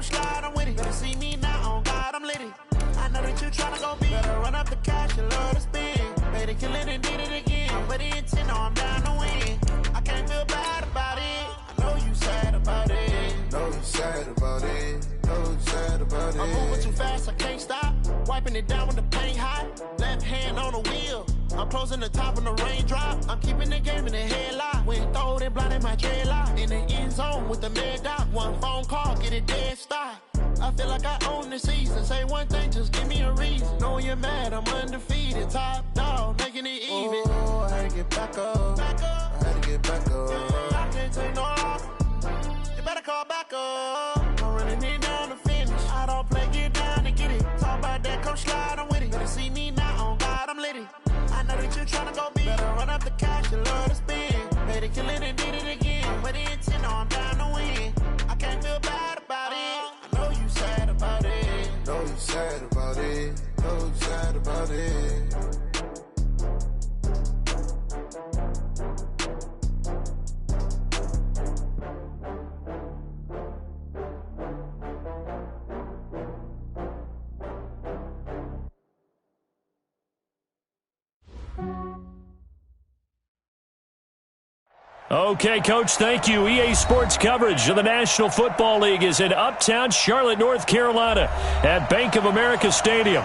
slide, I'm with it. Better see me now, on God, I'm litty. I know that you tryna go be. Better run up the cash, you love to spend. Better kill it and did it again. I'm with the intent, no, I'm down to win. I can't feel bad about it. I know you sad about it. Know you sad about it. Know you sad about it. I'm moving too fast, I can't stop. Wiping it down when the paint hot. Left hand on the wheel. I'm closing the top when the raindrop. I'm keeping the game in the headlock. When throw it, blinding my dreadlock. In the end zone with the mad dot. One phone call, get it dead stop. I feel like I own the season. Say one thing, just give me a reason. Knowing you're mad, I'm undefeated. Top dog, making it even. Oh, I had to get back up. I had to get back up. I can't take no off. You better call back up. I'm running it down to finish. I don't play, get down to get it. Talk about that, come slide, I'm with it. Better see me now, on God, I'm litty. I know that you tryna go be. Better run up the cash, you love to spend. Better kill it and did it again. With the intent, no, I'm down to win. I can't feel bad about it. I know you sad about it. Know you sad about it. Know you sad about it. Okay, Coach, thank you. EA Sports coverage of the National Football League is in uptown Charlotte, North Carolina at Bank of America Stadium.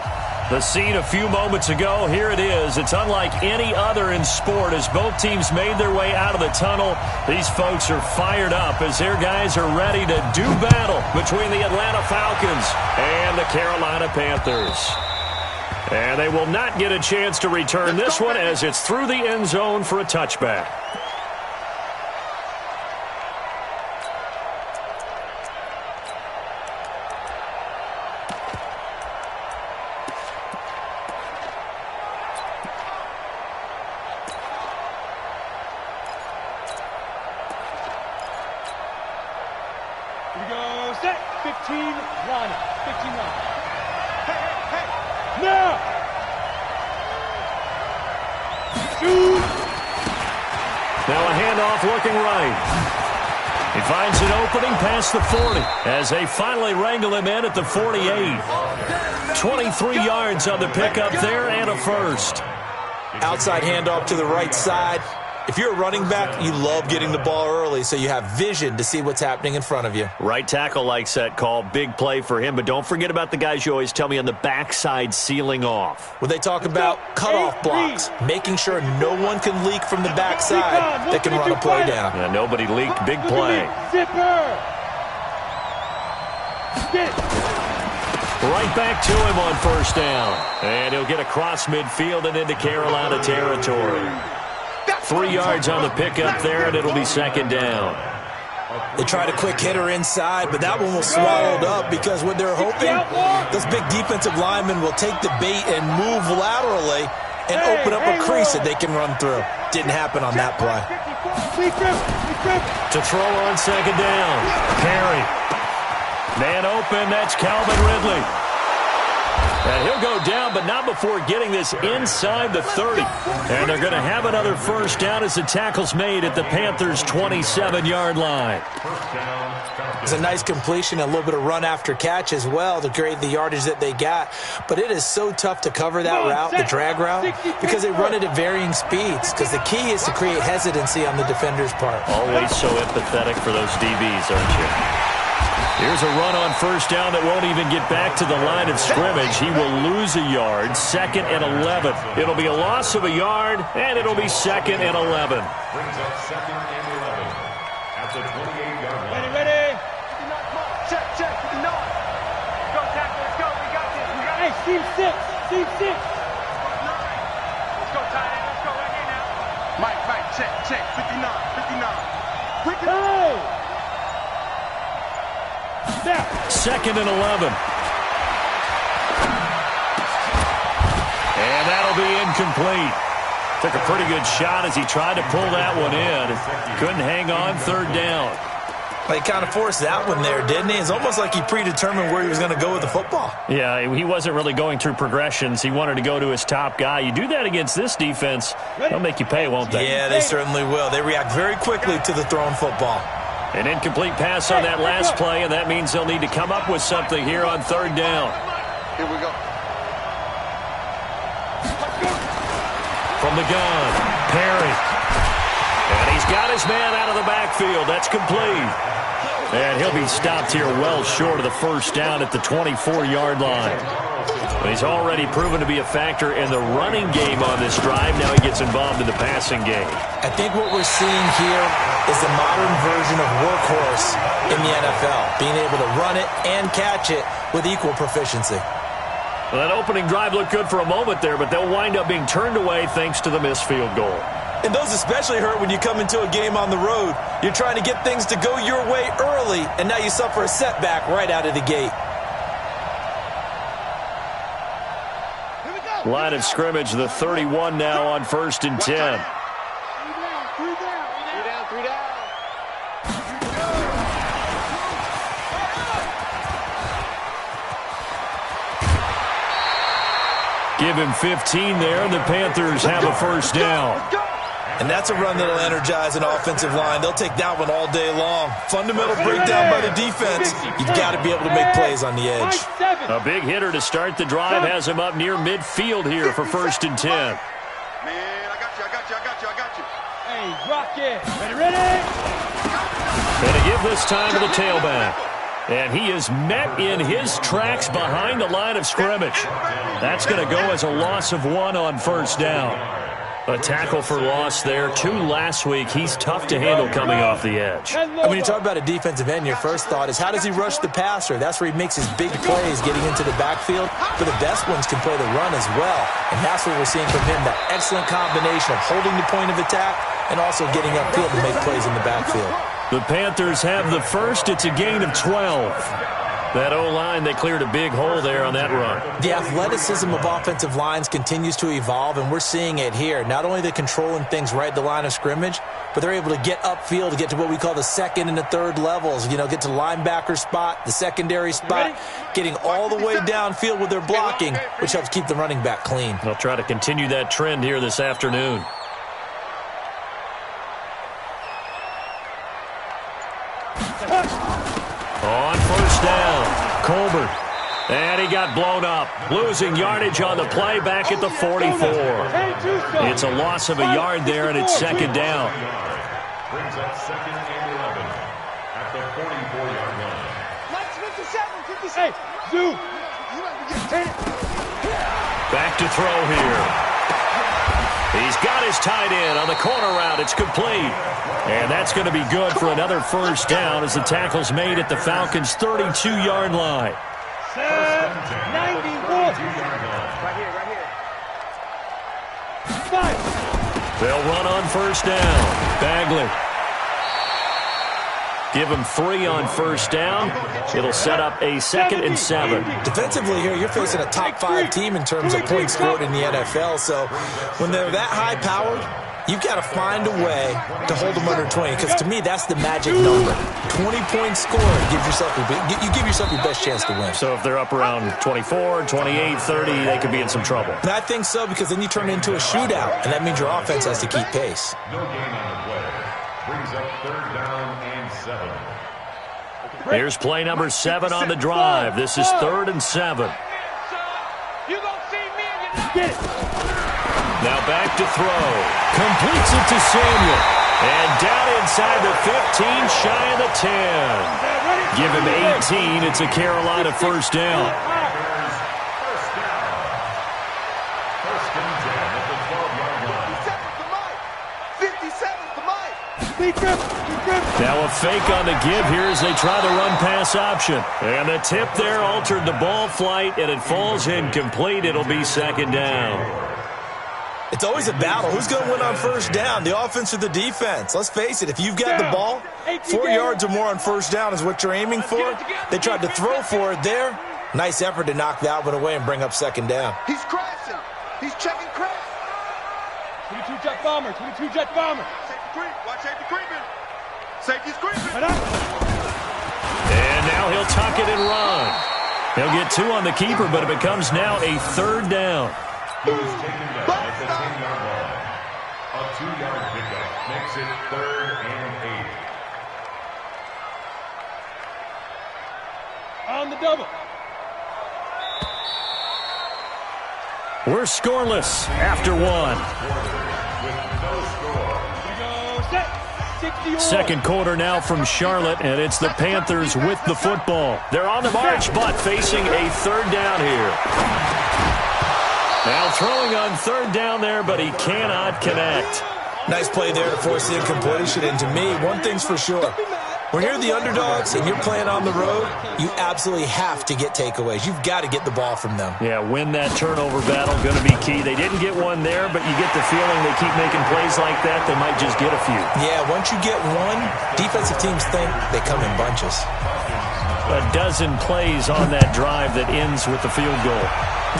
The scene a few moments ago, here it is. It's unlike any other in sport as both teams made their way out of the tunnel. These folks are fired up as their guys are ready to do battle between the Atlanta Falcons and the Carolina Panthers. And they will not get a chance to return this one as it's through the end zone for a touchback. Looking right. He finds an opening past the 40 as they finally wrangle him in at the 48. 23 yards on the pickup there and a first. Outside handoff to the right side. If you're a running back, you love getting the ball early so you have vision to see what's happening in front of you. Right tackle likes that call. Big play for him, but don't forget about the guys you always tell me on the backside sealing off. When they talk about cutoff blocks, making sure no one can leak from the backside that can run a play down. Yeah, nobody leaked. Big play. Right back to him on first down. And he'll get across midfield and into Carolina territory. 3 yards on the pickup there, and it'll be second down. They tried a quick hitter inside, but that one was swallowed up because what they're hoping, those big defensive linemen will take the bait and move laterally and open up a crease that they can run through. Didn't happen on that play. To throw on second down. Perry. Man open, that's Calvin Ridley. And he'll go down, but not before getting this inside the 30. And they're going to have another first down as the tackle's made at the Panthers' 27-yard line. It's a nice completion, a little bit of run after catch as well to create the yardage that they got. But it is so tough to cover that route, the drag route, because they run it at varying speeds. Because the key is to create hesitancy on the defender's part. Always so empathetic for those DBs, aren't you? Here's a run on first down that won't even get back to the line of scrimmage. He will lose a yard, 2nd and 11. It'll be a loss of a yard, and it'll be 2nd and 11. Brings up 2nd and 11 at the 28-yard line. Ready? Check. No. Go, tackle. Let's go. We got this. Hey, Steve 6. Let's go, tight end. Let's go right here now. Mike, check. 59. Hey! 2nd and 11. And that'll be incomplete. Took a pretty good shot as he tried to pull that one in. Couldn't hang on, 3rd down. He kind of forced that one there, didn't he? It's almost like he predetermined where he was going to go with the football. Yeah, he wasn't really going through progressions. He wanted to go to his top guy. You do that against this defense, they'll make you pay, won't they? Yeah, they certainly will. They react very quickly to the thrown football. An incomplete pass on that last play, and that means they'll need to come up with something here on third down. Here we go. From the gun, Perry. And he's got his man out of the backfield. That's complete. And he'll be stopped here well short of the first down at the 24-yard line. But he's already proven to be a factor in the running game on this drive. Now he gets involved in the passing game. I think what we're seeing here is the modern version of workhorse in the NFL, being able to run it and catch it with equal proficiency. Well, that opening drive looked good for a moment there, but they'll wind up being turned away thanks to the missed field goal. And those especially hurt when you come into a game on the road. You're trying to get things to go your way early, and now you suffer a setback right out of the gate. Line of scrimmage, the 31 now on 1st and 10. Three down. Give him 15 there, and the Panthers have a first down. And that's a run that'll energize an offensive line. They'll take that one all day long. Fundamental breakdown by the defense. You've got to be able to make plays on the edge. A big hitter to start the drive has him up near midfield here for 1st and 10. Man, I got you. Hey, rock it. Ready? Going to give this time to the tailback. And he is met in his tracks behind the line of scrimmage. That's going to go as a loss of 1 on 1st down. A tackle for loss there. 2 last week. He's tough to handle coming off the edge. And when you talk about a defensive end, your first thought is how does he rush the passer? That's where he makes his big plays getting into the backfield. But the best ones can play the run as well. And that's what we're seeing from him, that excellent combination of holding the point of attack and also getting upfield to make plays in the backfield. The Panthers have the first. It's a gain of 12. That O-line, they cleared a big hole there on that run. The athleticism of offensive lines continues to evolve, and we're seeing it here. Not only they're controlling things right at the line of scrimmage, but they're able to get upfield to get to what we call the second and the third levels. You know, get to linebacker spot, the secondary spot, getting all the way downfield with their blocking, which helps keep the running back clean. They'll try to continue that trend here this afternoon. On 1st down, Colbert. And he got blown up. Losing yardage on the play back at the 44. It's a loss of a yard there, and it's 2nd down. Brings up 2nd and 11 at the 44-yard line. 57. Hey, Zoo. Back to throw here. He's got his tight end on the corner route. It's complete. And that's going to be good for another 1st down as the tackle's made at the Falcons' 32-yard line. 91. Right here. 5. They'll run on 1st down. Bagley. Give him 3 on 1st down. It'll set up a 2nd and 7. Defensively here, you're facing a top 5 team in terms of points scored in the NFL. So when they're that high-powered, you've got to find a way to hold them under 20. Because to me, that's the magic number. 20 points scored. You give yourself your best chance to win. So if they're up around 24, 28, 30, they could be in some trouble. And I think so, because then you turn it into a shootout, and that means your offense has to keep pace. No gain on the play. Brings up 3rd down and 7. Here's play number 7 on the drive. This is 3rd and 7. You gonna see me and you get it. Now back to throw. Completes it to Samuel. And down inside the 15, shy of the 10. Give him 18. It's a Carolina 1st down. First down. 1st and 10 at the 12-yard line. 57 to Mike. Now a fake on the give here as they try the run-pass option. And the tip there altered the ball flight, and it falls incomplete. It'll be 2nd down. It's always a battle. Who's going to win on 1st down, the offense or the defense? Let's face it, if you've got the ball, 4 yards or more on 1st down is what you're aiming for. They tried to throw for it there. Nice effort to knock that one away and bring up 2nd down. He's crashing. He's checking crash. 22 jet bomber. Safety creep. Watch safety creeping. Safety's creeping. And now he'll tuck it and run. He'll get 2 on the keeper, but it becomes now a 3rd down. He was taken down at the 10-yard line. A 2-yard pickup makes it 3rd and On the double. We're scoreless after one. Second quarter now from Charlotte, and it's the Panthers with the football. They're on the march, but facing a third down here. Now throwing on third down there, but he cannot connect. Nice play there to force the incompletion. And to me, one thing's for sure. When you're the underdogs and you're playing on the road, you absolutely have to get takeaways. You've got to get the ball from them. Yeah, win that turnover battle, going to be key. They didn't get one there, but you get the feeling they keep making plays like that, they might just get a few. Yeah, once you get one, defensive teams think they come in bunches. A dozen plays on that drive that ends with the field goal.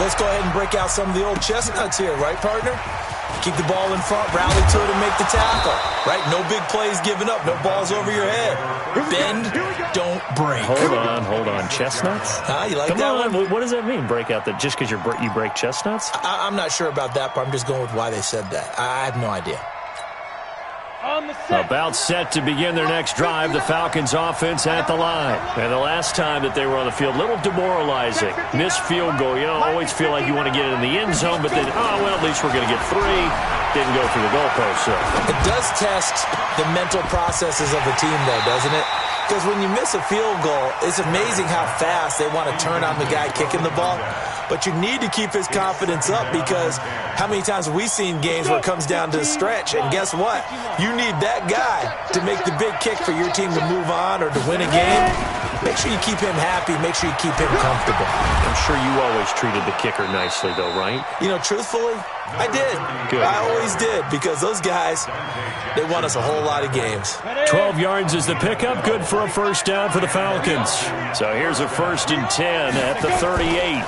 Let's go ahead and break out some of the old chestnuts here, right, partner? Keep the ball in front, rally to it, and make the tackle. Right? No big plays given up. No balls over your head. Bend, don't break. Hold on. Chestnuts? You like Come that on. one? What does that mean, break out? That just because you break chestnuts? I'm not sure about that, but I'm just going with why they said that. I have no idea. About set to begin their next drive, the Falcons offense at the line. And the last time that they were on the field, a little demoralizing. Missed field goal. You always feel like you want to get it in the end zone, but then, at least we're going to get three. Didn't go through the goalpost. So. It does test the mental processes of a team, though, doesn't it? Because when you miss a field goal, it's amazing how fast they want to turn on the guy kicking the ball. But you need to keep his confidence up, because how many times have we seen games where it comes down to a stretch? And guess what? You need that guy to make the big kick for your team to move on or to win a game. Make sure you keep him happy. Make sure you keep him comfortable. I'm sure you always treated the kicker nicely, though, right? Truthfully, I did. Good. I always did, because those guys, they won us a whole lot of games. 12 yards is the pickup. Good for a first down for the Falcons. So here's a 1st and 10 at the 38.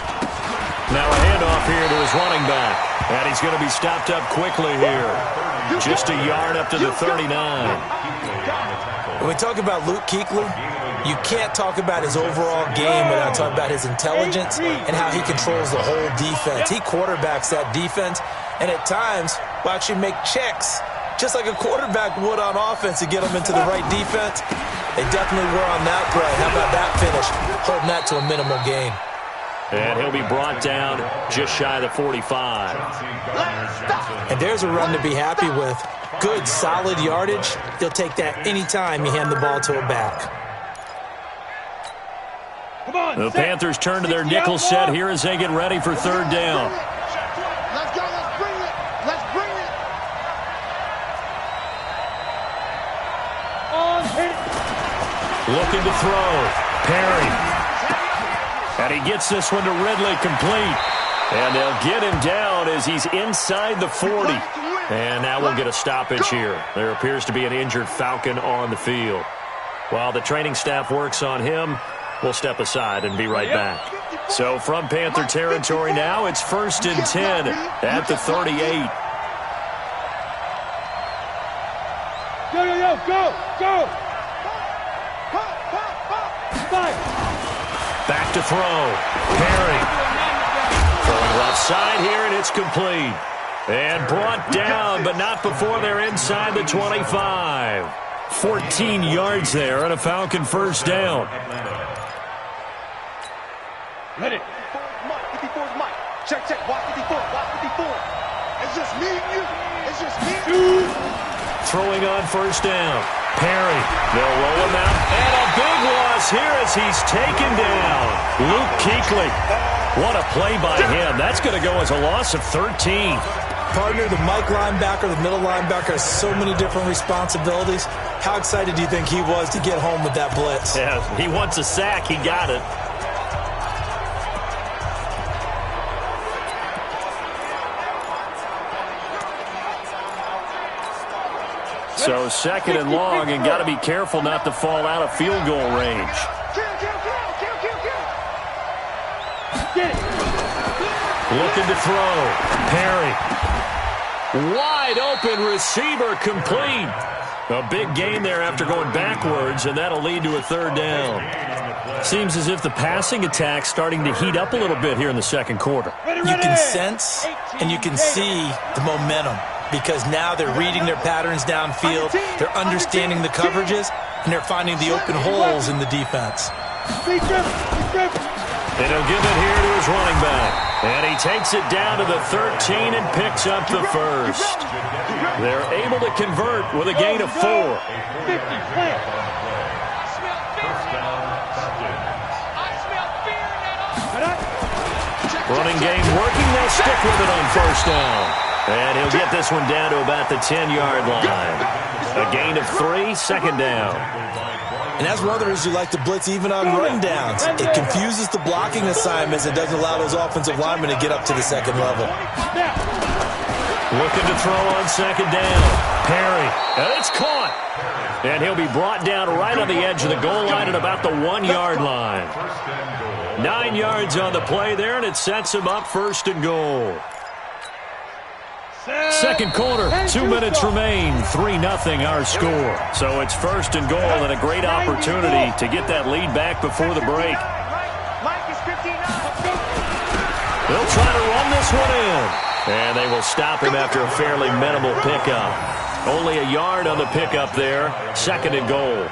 Now a handoff here to his running back. And he's going to be stopped up quickly here. Just a yard up to the 39. When we talk about Luke Kuechly, you can't talk about his overall game without talking about his intelligence and how he controls the whole defense. He quarterbacks that defense, and at times will actually make checks, just like a quarterback would on offense, to get them into the right defense. They definitely were on that play. How about that finish? Holding that to a minimal gain. And he'll be brought down just shy of the 45. And there's a run to be happy with. Good, solid yardage. He'll take that anytime you hand the ball to a back. The Panthers turn to their nickel set here as they get ready for third down. Let's go. Let's bring it. Let's bring it. Looking to throw. Perry. And he gets this one to Ridley, complete. And they'll get him down as he's inside the 40. And now we'll get a stoppage here. There appears to be an injured Falcon on the field. While the training staff works on him, we'll step aside and be right back. So from Panther territory now, it's 1st and 10 at the 38. Go. Back to throw. Perry. Throwing left side here, and it's complete. And brought down, but not before they're inside the 25. 14 yards there and a Falcon first down. Ready. 54's Mike. Check. Watch 54. It's just me and you. It's just me and you. Throwing on first down. Perry. They'll roll him out. And a big loss here as he's taken down. Luke Kuechly. What a play by him. That's going to go as a loss of 13. Partner, the Mike linebacker, the middle linebacker, has so many different responsibilities. How excited do you think he was to get home with that blitz? Yeah, he wants a sack. He got it. So 2nd and long, and got to be careful not to fall out of field goal range. Looking to throw. Perry. Wide open receiver, complete. A big gain there after going backwards, and that'll lead to a third down. Seems as if the passing attack's starting to heat up a little bit here in the second quarter. You can sense and you can see the momentum, because now they're reading their patterns downfield, they're understanding the coverages, and they're finding the open holes in the defense. And he'll give it here to his running back. And he takes it down to the 13 and picks up the first. They're able to convert with a gain of 4. Running game working. They'll stick with it on first down. And he'll get this one down to about the 10-yard line. A gain of 3, second down. And that's one of the reasons you like to blitz even on rundowns. It confuses the blocking assignments and doesn't allow those offensive linemen to get up to the second level. Looking to throw on second down. Perry. And it's caught. And he'll be brought down right on the edge of the goal line at about the 1-yard line. 9 yards on the play there, and it sets him up first and goal. Second quarter, 2 minutes remain, 3-0 our score. So it's first and goal and a great opportunity to get that lead back before the break. They'll try to run this one in. And they will stop him after a fairly minimal pickup. Only a yard on the pickup there, second and goal.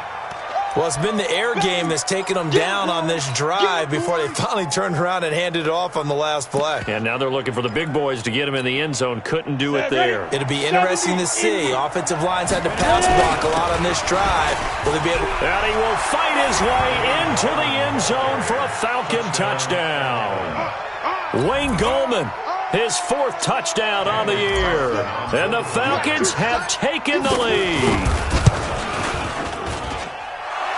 Well, it's been the air game that's taken them down on this drive before they finally turned around and handed it off on the last play. And now they're looking for the big boys to get him in the end zone. Couldn't do it there. It'll be interesting to see. Offensive lines had to pass block a lot on this drive. Will they be able? And he will fight his way into the end zone for a Falcon touchdown. Wayne Goldman, his 4th touchdown on the year. And the Falcons have taken the lead.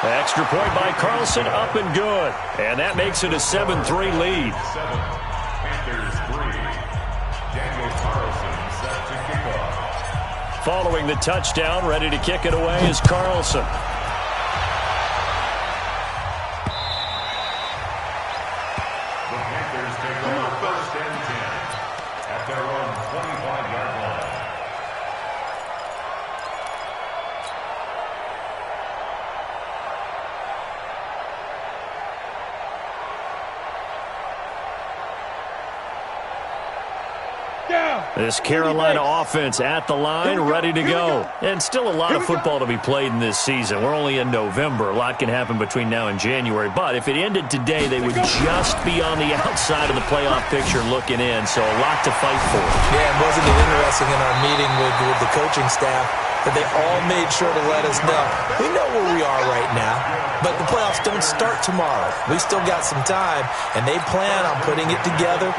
Extra point by Carlson, up and good. And that makes it a 7-3 lead. Panthers 3. Daniel Carlson set to kick off. Following the touchdown, ready to kick it away is Carlson. The Panthers take over first and 10 at their own 25-yard line. This Carolina offense at the line, ready to go. And still a lot of football to be played in this season. We're only in November. A lot can happen between now and January. But if it ended today, they would just be on the outside of the playoff picture looking in. So a lot to fight for. Yeah, and wasn't it interesting in our meeting with the coaching staff that they all made sure to let us know. We know where we are right now, but the playoffs don't start tomorrow. We still got some time, and they plan on putting it together,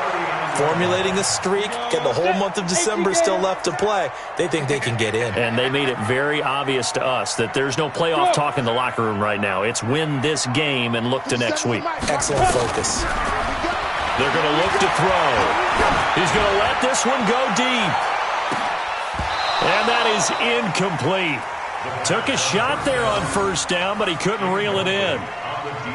formulating a streak, get the whole month of December still left to play. They think they can get in. And they made it very obvious to us that there's no playoff talk in the locker room right now. It's win this game and look to next week. Excellent focus. They're going to look to throw. He's going to let this one go deep. And that is incomplete. Took a shot there on first down, but he couldn't reel it in.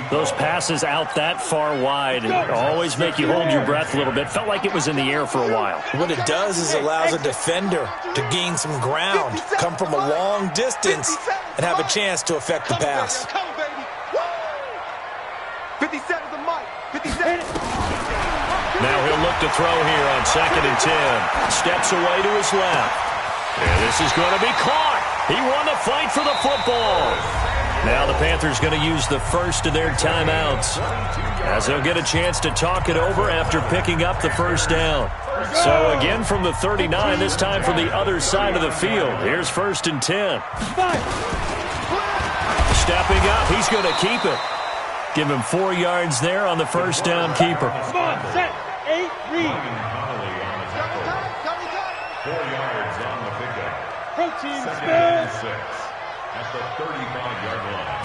Those passes out that far wide always make you hold your breath a little bit. Felt like it was in the air for a while. What it does is allows a defender to gain some ground, come from a long distance, and have a chance to affect the pass. 57 the mic. 57. Now he'll look to throw here on second and 10. Steps away to his left. And this is going to be caught. He won the fight for the football. Now the Panthers going to use the first of their timeouts as they'll get a chance to talk it over after picking up the first down. So again from the 39, this time from the other side of the field. Here's first and 10. Stepping up, he's going to keep it. Give him 4 yards there on the first down keeper. Come on, set, 8, read. 4 yards on the pickup. Protein Second and 6 at the 35-yard line.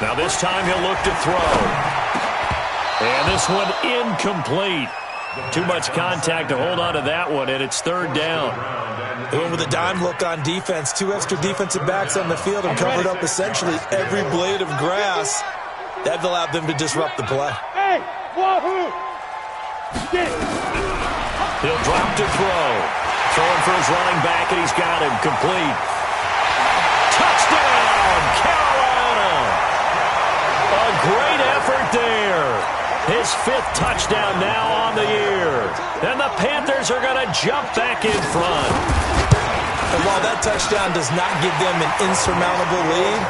Now this time he'll look to throw. And this one incomplete. Too much contact to hold on to that one, and it's third down. They went with a dime look on defense. 2 extra defensive backs on the field and covered up essentially every blade of grass. That allowed them to disrupt the play. Hey, wahoo! Get it. He'll drop to throw. Throwing for his running back, and he's got him complete. Touchdown, Carolina! A great effort there. His 5th touchdown now on the year. And the Panthers are going to jump back in front. And while that touchdown does not give them an insurmountable lead,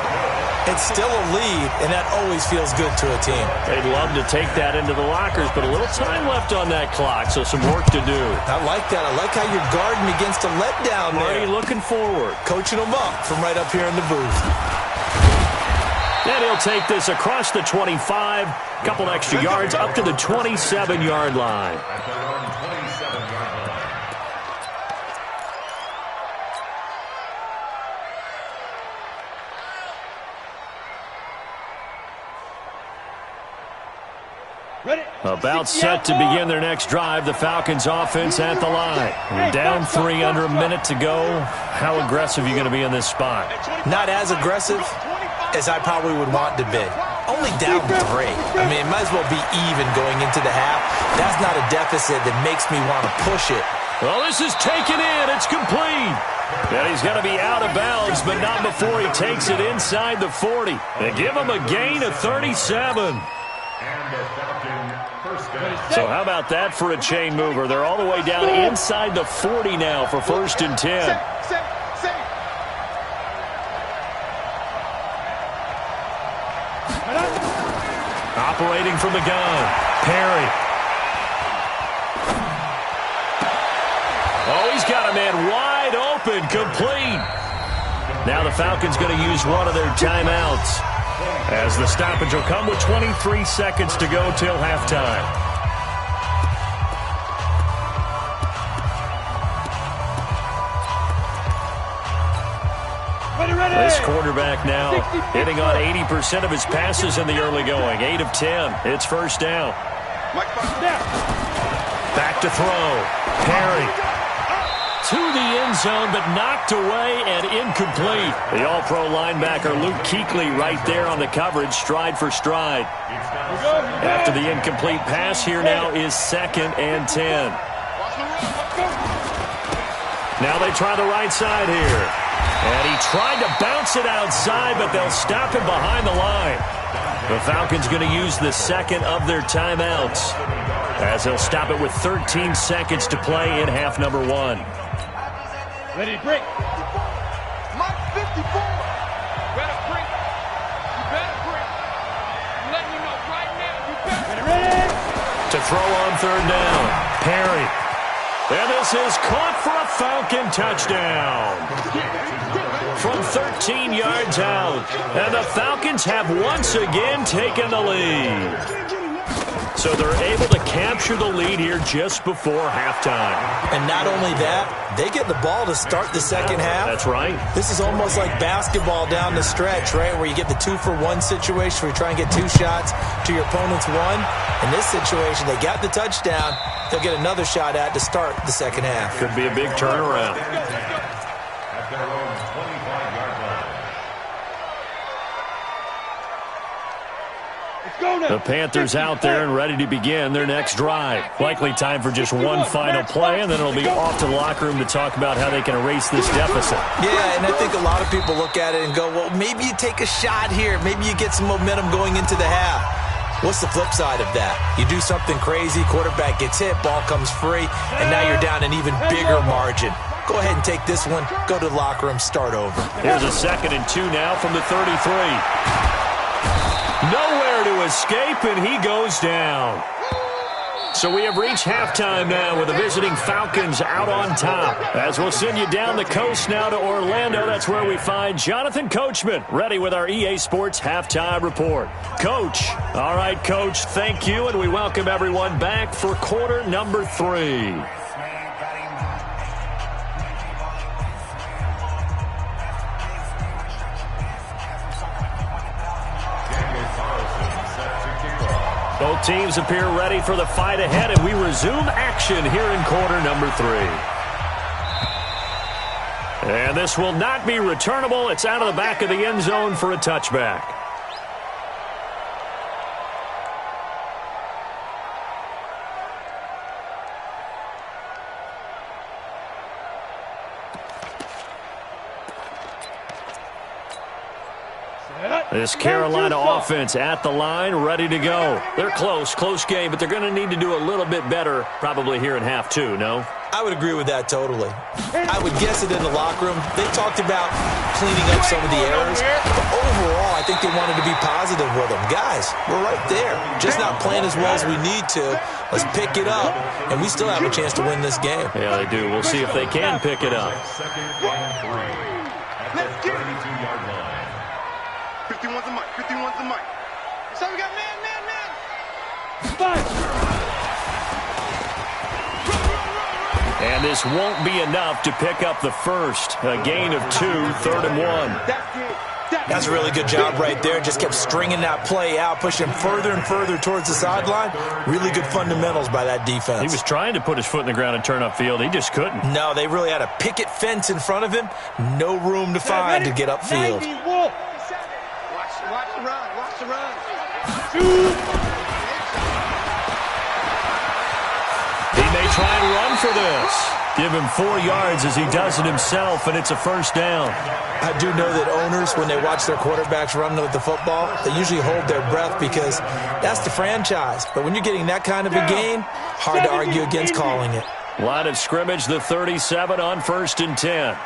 It's still a lead, and that always feels good to a team. They'd love to take that into the lockers, but a little time left on that clock, so some work to do. I like that. I like how you're guarding against a letdown there. Already looking forward. Coaching them up from right up here in the booth. And he'll take this across the 25, couple extra yards up to the 27-yard line. At their own 27-yard line. About set to begin their next drive, the Falcons offense at the line. And down 3, under a minute to go. How aggressive are you going to be in this spot? Not as aggressive as I probably would want to be. Only down 3. I mean, it might as well be even going into the half. That's not a deficit that makes me want to push it. Well, this is taken in. It's complete. And he's going to be out of bounds, but not before he takes it inside the 40. They give him a gain of 37. And a Falcon first down. So how about that for a chain mover? They're all the way down inside the 40 now for 1st and 10. Operating from the gun, Perry. Oh, he's got a man wide open, complete. Now the Falcons going to use one of their timeouts, as the stoppage will come with 23 seconds to go till halftime. This quarterback now hitting on 80% of his passes in the early going. 8 of 10. It's first down. Back to throw. Perry. To the end zone, but knocked away and incomplete. The all-pro linebacker Luke Kuechly right there on the coverage, stride for stride. After the incomplete pass, here now is 2nd and 10. Now they try the right side here. And he tried to bounce it outside, but they'll stop him behind the line. The Falcons going to use the second of their timeouts, as they'll stop it with 13 seconds to play in half number 1. Ready to break. Mike 54. Better break. You better break. I'm letting you know right now. You better. Ready. To throw on 3rd down. Perry. And this is caught for a Falcon touchdown. From 13 yards out. And the Falcons have once again taken the lead. So they're able to capture the lead here just before halftime. And not only that, they get the ball to start the second half. That's right. This is almost like basketball down the stretch, right, where you get the 2-for-1 situation where you try and get 2 shots to your opponent's 1. In this situation, they got the touchdown. They'll get another shot at to start the second half. Could be a big turnaround. At their own 25-yard line. The Panthers out there and ready to begin their next drive. Likely time for just one final play, and then it'll be off to the locker room to talk about how they can erase this deficit. Yeah, and I think a lot of people look at it and go, well, maybe you take a shot here. Maybe you get some momentum going into the half. What's the flip side of that? You do something crazy, quarterback gets hit, ball comes free, and now you're down an even bigger margin. Go ahead and take this one, go to the locker room, start over. Here's a 2nd and 2 now from the 33. Nowhere to escape, and he goes down. So we have reached halftime now with the visiting Falcons out on top. As we'll send you down the coast now to Orlando, that's where we find Jonathan Coachman, ready with our EA Sports Halftime Report. Coach. All right, Coach, thank you, and we welcome everyone back for quarter number 3. Both teams appear ready for the fight ahead, and we resume action here in quarter number 3. And this will not be returnable. It's out of the back of the end zone for a touchback. This Carolina offense at the line, ready to go. They're close game, but they're going to need to do a little bit better probably here in half 2, no? I would agree with that totally. I would guess it in the locker room. They talked about cleaning up some of the errors, but overall, I think they wanted to be positive with them. Guys, we're right there. Just not playing as well as we need to. Let's pick it up, and we still have a chance to win this game. Yeah, they do. We'll see if they can pick it up. Second and 3 at the 32-yard line. 51's the mic. 51's the mic. So we got man. And this won't be enough to pick up the first. A gain of 2, 3rd and 1. That's a really good job right there. Just kept stringing that play out, pushing further and further towards the sideline. Really good fundamentals by that defense. He was trying to put his foot in the ground and turn upfield. He just couldn't. No, they really had a picket fence in front of him. No room to find to get upfield. Watch the run. Watch the run. He may try and run for this. Give him 4 yards as he does it himself, and it's a first down. I do know that owners, when they watch their quarterbacks run with the football, they usually hold their breath because that's the franchise. But when you're getting that kind of a gain, hard to argue against calling it. Line of scrimmage, the 37 on 1st and 10.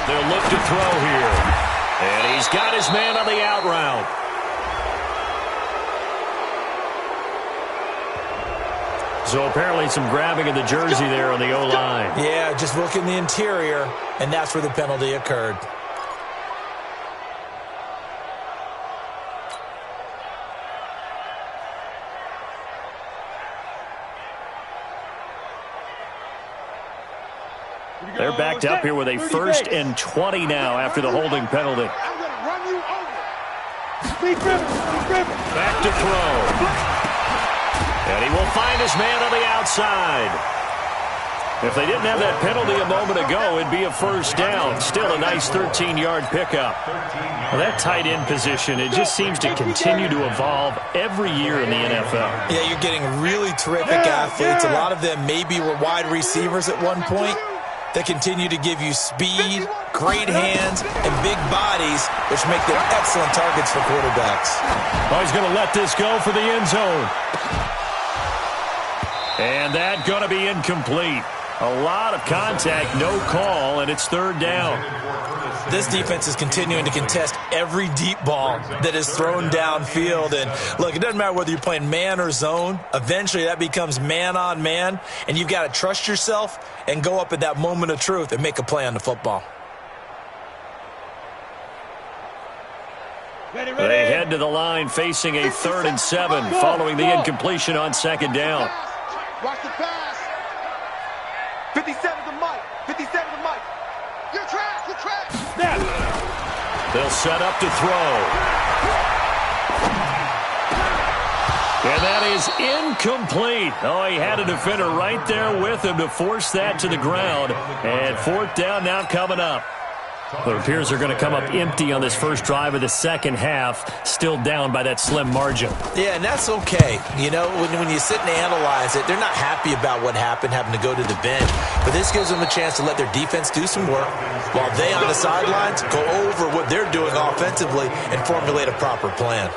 They'll look to throw here. And he's got his man on the out route. So apparently some grabbing of the jersey there on the O-line. Yeah, just look in the interior, and that's where the penalty occurred. They're backed up here with a 1st and 20 now after the holding penalty. I'm going to run you over. Back to throw. And he will find his man on the outside. If they didn't have that penalty a moment ago, it'd be a first down. Still a nice 13-yard pickup. Well, that tight end position, it just seems to continue to evolve every year in the NFL. Yeah, you're getting really terrific athletes. A lot of them maybe were wide receivers at one point. They continue to give you speed, great hands, and big bodies, which make them excellent targets for quarterbacks. Oh, he's going to let this go for the end zone. And that's going to be incomplete. A lot of contact, no call, and it's 3rd down. This defense is continuing to contest every deep ball that is thrown downfield. And, look, it doesn't matter whether you're playing man or zone. Eventually, that becomes man-on-man, and you've got to trust yourself and go up at that moment of truth and make a play on the football. They head to the line facing a 3rd and 7 following the incompletion on 2nd down. Watch the pass. 57's the mic. 57's the mic. You're trash. You're trash. They'll set up to throw. And that is incomplete. Oh, he had a defender right there with him to force that to the ground. And 4th down now coming up. But it appears they're going to come up empty on this first drive of the second half, still down by that slim margin. Yeah, and that's okay. You know, when you sit and analyze it, they're not happy about what happened, having to go to the bench. But this gives them a chance to let their defense do some work while they on the sidelines go over what they're doing offensively and formulate a proper plan.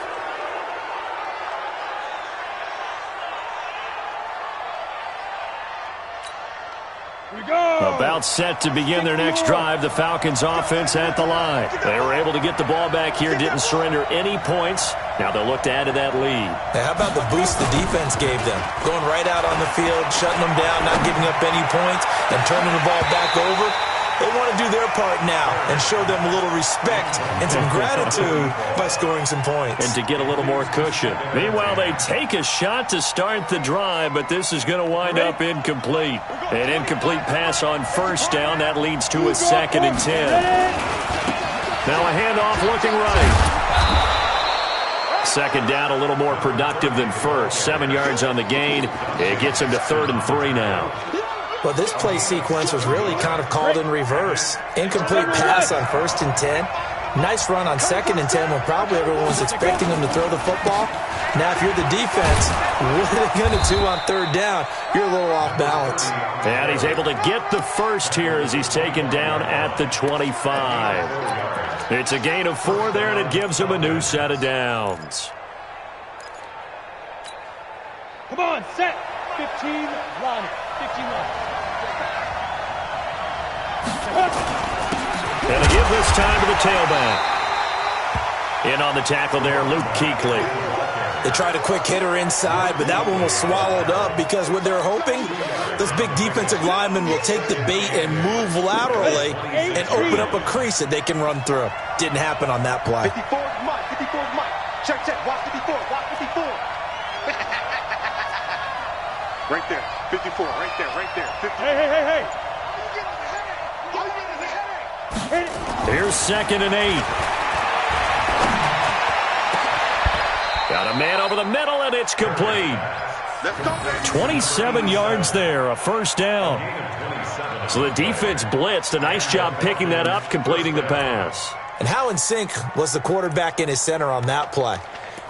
About set to begin their next drive, the Falcons offense at the line. They were able to get the ball back here, didn't surrender any points. Now they'll look to add to that lead. Hey, how about the boost the defense gave them? Going right out on the field, shutting them down, not giving up any points, and turning the ball back over. They want to do their part now and show them a little respect and some gratitude by scoring some points. And to get a little more cushion. Meanwhile, they take a shot to start the drive, but this is going to wind up incomplete. An incomplete pass on 1st down. That leads to a 2nd and 10. Now a handoff looking right. 2nd down, a little more productive than 1st. 7 yards on the gain. It gets him to 3rd and 3 now. Well, this play sequence was really kind of called in reverse. Incomplete pass on 1st and 10. Nice run on 2nd and 10 when probably everyone was expecting them to throw the football. Now, if you're the defense, what are they going to do on 3rd down? You're a little off balance. And he's able to get the first here as he's taken down at the 25. It's a gain of 4 there, and it gives him a new set of downs. Come on, set. 15, line it. 15 line. And to give this time to the tailback. In on the tackle there, Luke Kuechly. They tried a quick hitter inside, but that one was swallowed up because what they're hoping, this big defensive lineman will take the bait and move laterally and open up a crease that they can run through. Didn't happen on that play. 54 is Mike. 54 is Mike. Check. Watch 54. Watch 54. Right there. 54. Right there. 54. Hey. Here's 2nd and 8. Got a man over the middle, and it's complete. 27 yards there, a first down. So the defense blitzed. A nice job picking that up, completing the pass. And how in sync was the quarterback in his center on that play?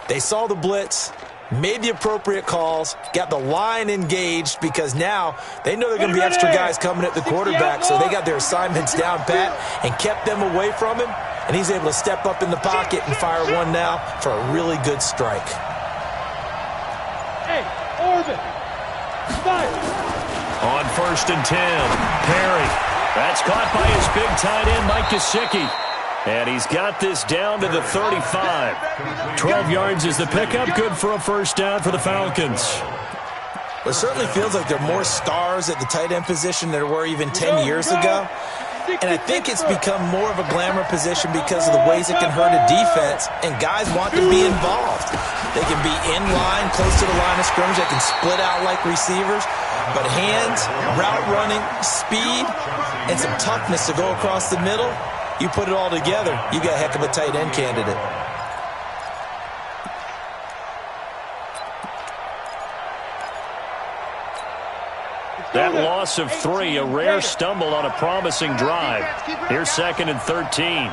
They saw the blitz, made the appropriate calls, got the line engaged because now they know they're going to be extra guys coming at the quarterback, so they got their assignments down pat and kept them away from him, and he's able to step up in the pocket and fire one now for a really good strike. Hey, Orban. Fire. On 1st and 10, Perry. That's caught by his big tight end, Mike Gesicki. And he's got this down to the 35. 12 yards is the pickup. Good for a first down for the Falcons. It certainly feels like there are more stars at the tight end position than there were even 10 years ago. And I think it's become more of a glamour position because of the ways it can hurt a defense, and guys want to be involved. They can be in line, close to the line of scrimmage. They can split out like receivers. But hands, route running, speed, and some toughness to go across the middle, you put it all together, you got a heck of a tight end candidate. That loss of 3, a rare stumble on a promising drive. Here's 2nd and 13.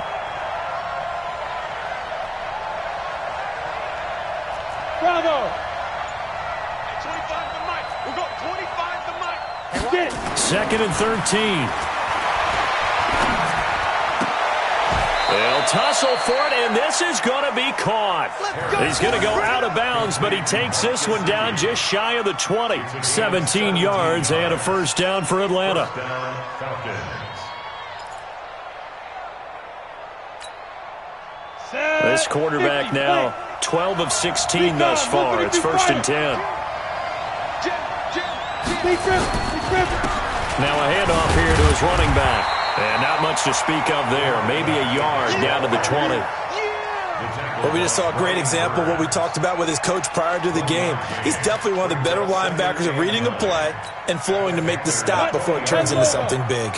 Bravo. 25 to Mike. We'll go 25 to Mike. Get it. 2nd and 13. They'll tussle for it, and this is going to be caught. He's going to go out of bounds, but he takes this one down just shy of the 20. 17 yards and a first down for Atlanta. This quarterback now 12 of 16 thus far. It's 1st and 10. Now a handoff here to his running back. And not much to speak of there. Maybe a yard down to the 20. Well, we just saw a great example of what we talked about with his coach prior to the game. He's definitely one of the better linebackers at reading a play and flowing to make the stop before it turns into something big.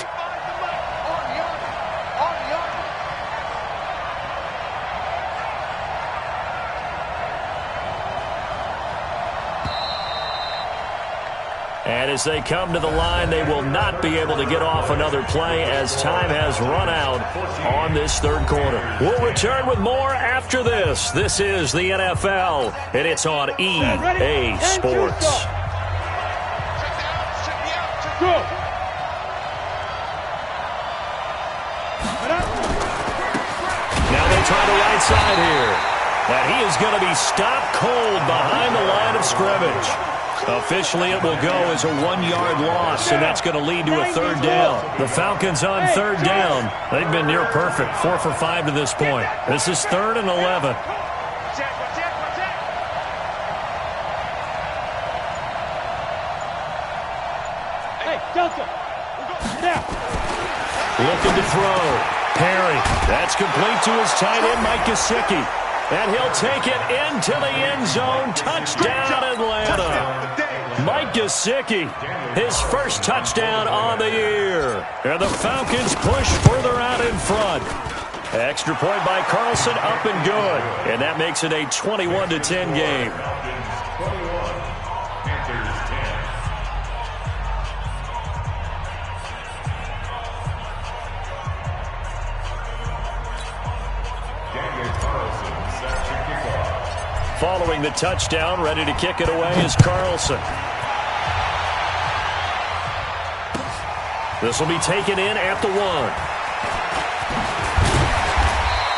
And as they come to the line, they will not be able to get off another play as time has run out on this third quarter. We'll return with more after this. This is the NFL, and it's on EA Sports. Go. Now they try the right side here. And he is going to be stopped cold behind the line of scrimmage. Officially, it will go as a 1-yard loss, and that's going to lead to a third down. The Falcons on third down. They've been near perfect, 4 for 5 to this point. This is 3rd and 11. Hey, Delta. Now. Looking to throw. Perry. That's complete to his tight end, Mike Gesicki. And he'll take it into the end zone. Touchdown, Atlanta. Mike Gesicki, his first touchdown on the year. And the Falcons push further out in front. Extra point by Carlson, up and good. And that makes it a 21-10 game. Following the touchdown, ready to kick it away is Carlson. This will be taken in at the 1.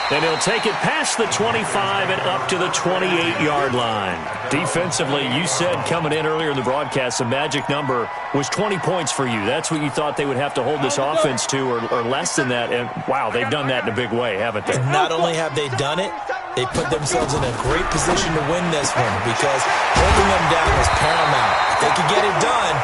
And he'll take it past the 25 and up to the 28-yard line. Defensively, you said coming in earlier in the broadcast, the magic number was 20 points for you. That's what you thought they would have to hold this offense to, or less than that. And, wow, they've done that in a big way, haven't they? And not only have they done it, they put themselves in a great position to win this one because holding them down was paramount. If they could get it done,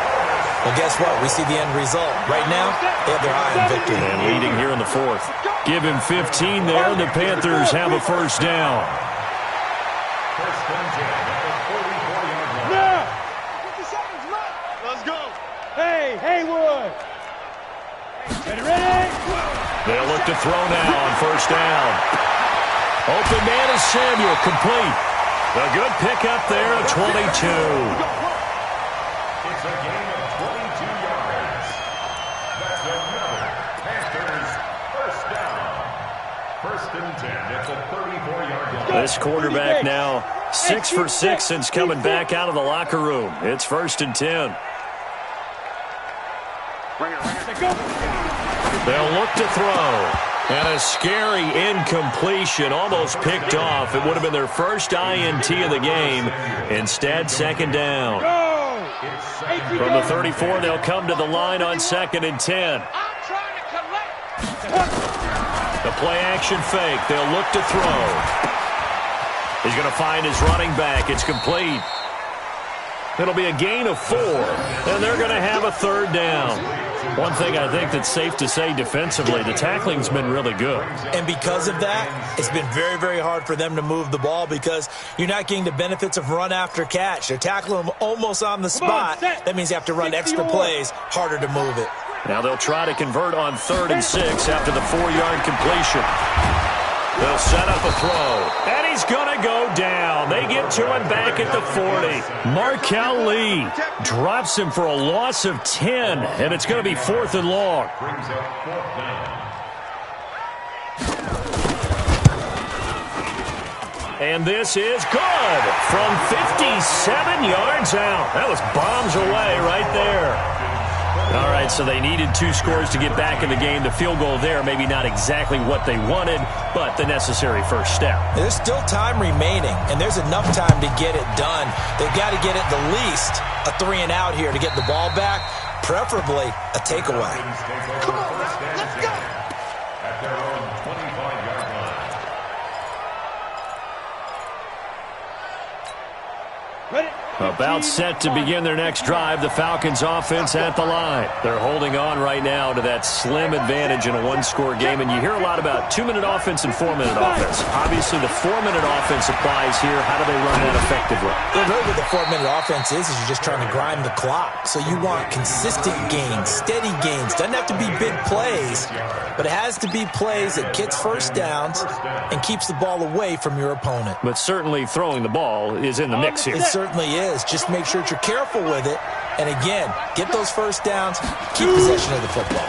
well, guess what? We see the end result. Right now, they have their eye on victory. And leading here in the fourth. Give him 15 there, and the Panthers have a first down. First and 10 at the 44-yard line. Now! 50 seconds left. Let's go. Hey, Haywood. Ready? They'll look to throw now on first down. Open man is Samuel, complete. A good pickup there at 22. It's a gain of 22 yards. That's another Panthers first down. First and 10 at the 34-yard line. This quarterback now 6 for 6 since coming back out of the locker room. It's first and 10. They'll look to throw. And a scary incompletion, almost picked off. It would have been their first INT of the game. Instead, second down. From the 34, they'll come to the line on second and 10. The play-action fake. They'll look to throw. He's going to find his running back. It's complete. It'll be a gain of 4, and they're going to have a third down. One thing I think that's safe to say defensively, the tackling's been really good. And because of that, it's been very, very hard for them to move the ball because you're not getting the benefits of run after catch. They're tackling them almost on the spot. That means you have to run extra plays, harder to move it. Now they'll try to convert on 3rd and 6 after the 4-yard completion. They'll set up a throw, and he's going to go down. They get to him back at the 40. Markel Lee drops him for a loss of 10, and it's going to be 4th and long. Brings up 4th down. And this is good from 57 yards out. That was bombs away right there. All right, so they needed 2 scores to get back in the game. The field goal there, maybe not exactly what they wanted, but the necessary first step. There's still time remaining, and there's enough time to get it done. They've got to get at the least a 3-and-out here to get the ball back, preferably a takeaway. Come on, let's go. At their own 25-yard line. Ready? About set to begin their next drive, the Falcons offense at the line. They're holding on right now to that slim advantage in a 1-score game, and you hear a lot about 2-minute offense and 4-minute offense. Obviously, the 4-minute offense applies here. How do they run that effectively? Well, really what the 4-minute offense is you're just trying to grind the clock. So you want consistent gains, steady gains. Doesn't have to be big plays, but it has to be plays that gets first downs and keeps the ball away from your opponent. But certainly throwing the ball is in the mix here. It certainly is. Just make sure that you're careful with it. And again, get those first downs, keep possession of the football.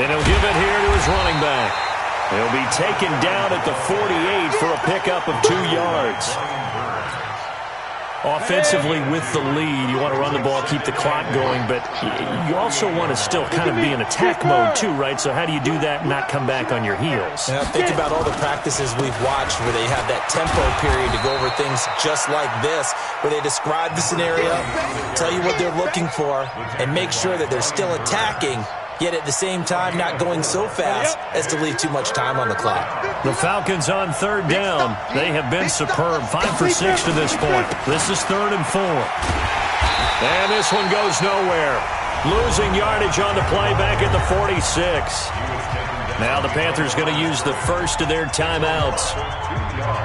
And he'll give it here to his running back. He'll be taken down at the 48 for a pickup of 2 yards. Offensively with the lead, you want to run the ball, keep the clock going, but you also want to still kind of be in attack mode too, right? So how do you do that and not come back on your heels? Yeah, think about all the practices we've watched where they have that tempo period to go over things just like this, where they describe the scenario, tell you what they're looking for, and make sure that they're still attacking, yet at the same time not going so fast as to leave too much time on the clock. The Falcons on 3rd down. They have been superb. 5 for 6 to this point. This is 3rd and 4. And this one goes nowhere. Losing yardage on the play back at the 46. Now the Panthers going to use the first of their timeouts.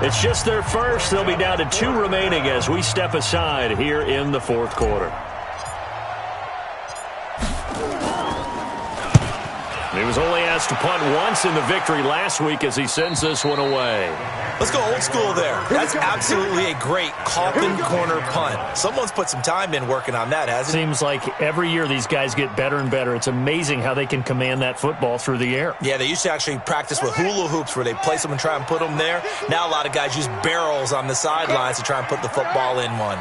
It's just their first. They'll be down to 2 remaining as we step aside here in the 4th quarter. He was only asked to punt once in the victory last week as he sends this one away. Let's go old school there. That's absolutely a great coffin corner punt. Someone's put some time in working on that, hasn't it? Seems like every year these guys get better and better. It's amazing how they can command that football through the air. Yeah, they used to actually practice with hula hoops where they place them and try and put them there. Now a lot of guys use barrels on the sidelines to try and put the football in one.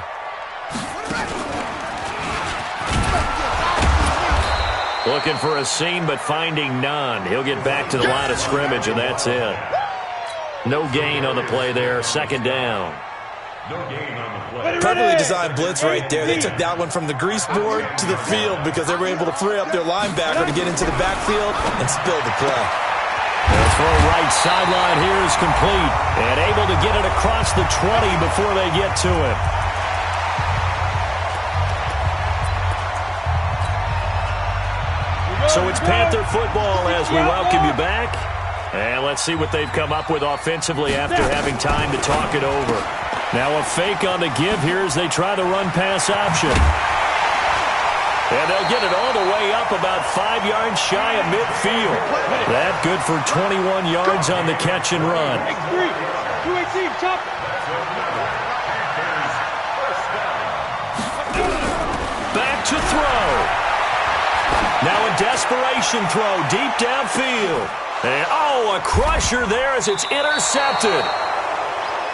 Looking for a seam, but finding none. He'll get back to the line of scrimmage, and that's it. No gain on the play there. Second down. No gain on the play. Perfectly designed blitz right there. They took that one from the grease board to the field because they were able to free up their linebacker to get into the backfield and spill the play. The throw right sideline here is complete and able to get it across the 20 before they get to it. So it's Panther football as we welcome you back. And let's see what they've come up with offensively after having time to talk it over. Now a fake on the give here as they try the run-pass option. And they'll get it all the way up about 5 yards shy of midfield. That good for 21 yards on the catch and run. Back to throw. Now a desperation throw deep downfield. And, a crusher there as it's intercepted.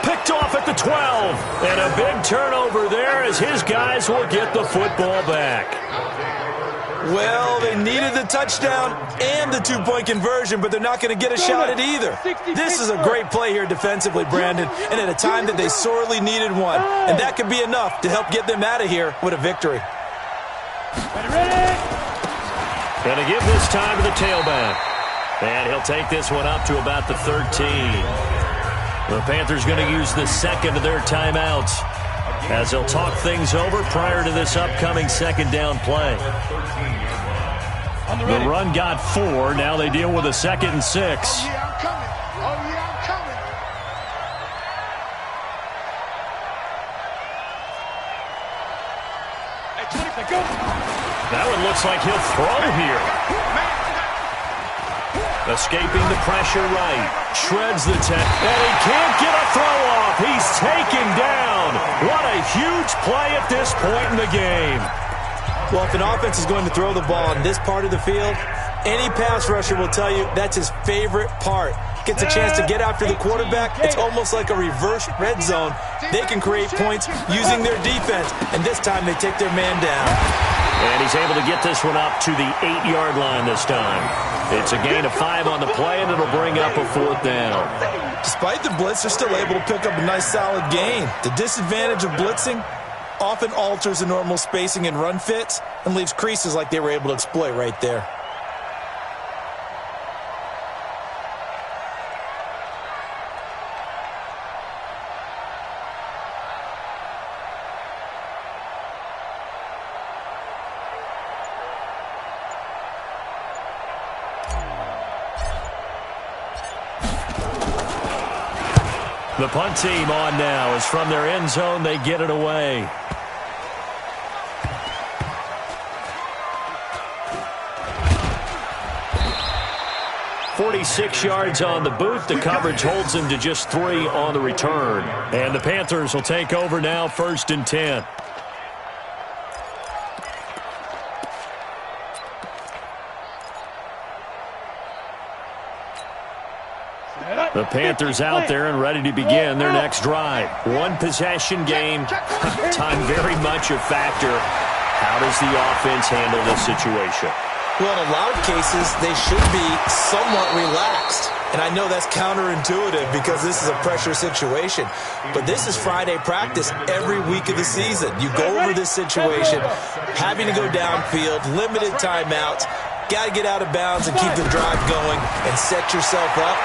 Picked off at the 12. And a big turnover there as his guys will get the football back. Well, they needed the touchdown and the two-point conversion, but they're not going to get a shot at either. This is a great play here defensively, Brandon, and at a time that they sorely needed one. And that could be enough to help get them out of here with a victory. Going to give this time to the tailback. And he'll take this one up to about the 13. The Panthers going to use the second of their timeouts as they'll talk things over prior to this upcoming second down play. The run got 4. Now they deal with a 2nd and 6. Oh, yeah, I'm coming. Oh, yeah, I'm coming. That one looks like he'll throw here. Escaping the pressure right. Shreds the 10. And he can't get a throw off. He's taken down. What a huge play at this point in the game. Well, if an offense is going to throw the ball in this part of the field, any pass rusher will tell you that's his favorite part. Gets a chance to get after the quarterback. It's almost like a reverse red zone. They can create points using their defense, and this time they take their man down. And he's able to get this one up to the 8-yard line this time. It's a gain of 5 on the play, and it'll bring up a 4th down. Despite the blitz, they're still able to pick up a nice solid gain. The disadvantage of blitzing often alters the normal spacing and run fits and leaves creases like they were able to exploit right there. The punt team on now as from their end zone they get it away. "46 yards on the boot. The coverage holds him to just 3 on the return. And the Panthers will take over now, 1st and 10. The Panthers out there and ready to begin their next drive. 1-possession game. Time very much a factor. How does the offense handle this situation? Well, in a lot of cases, they should be somewhat relaxed. And I know that's counterintuitive because this is a pressure situation. But this is Friday practice every week of the season. You go over this situation, having to go downfield, limited timeouts, got to get out of bounds and keep the drive going and set yourself up.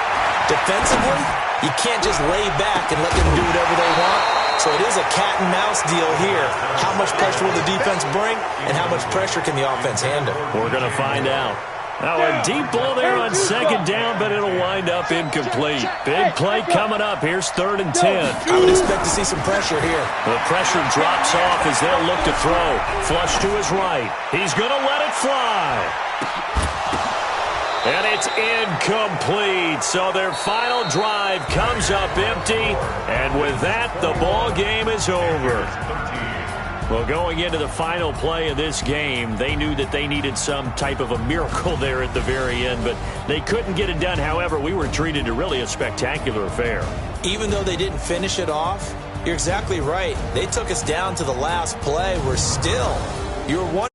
Defensively, you can't just lay back and let them do whatever they want. So it is a cat-and-mouse deal here. How much pressure will the defense bring, and how much pressure can the offense handle? We're going to find out. Now a deep ball there on 2nd down, but it'll wind up incomplete. Big play coming up. Here's 3rd and 10. I would expect to see some pressure here. The pressure drops off as they'll look to throw. Flush to his right. He's going to let it fly. And it's incomplete. So their final drive comes up empty. And with that, the ball game is over. Well, going into the final play of this game, they knew that they needed some type of a miracle there at the very end, but they couldn't get it done. However, we were treated to really a spectacular affair. Even though they didn't finish it off, you're exactly right. They took us down to the last play. We're still, you're one.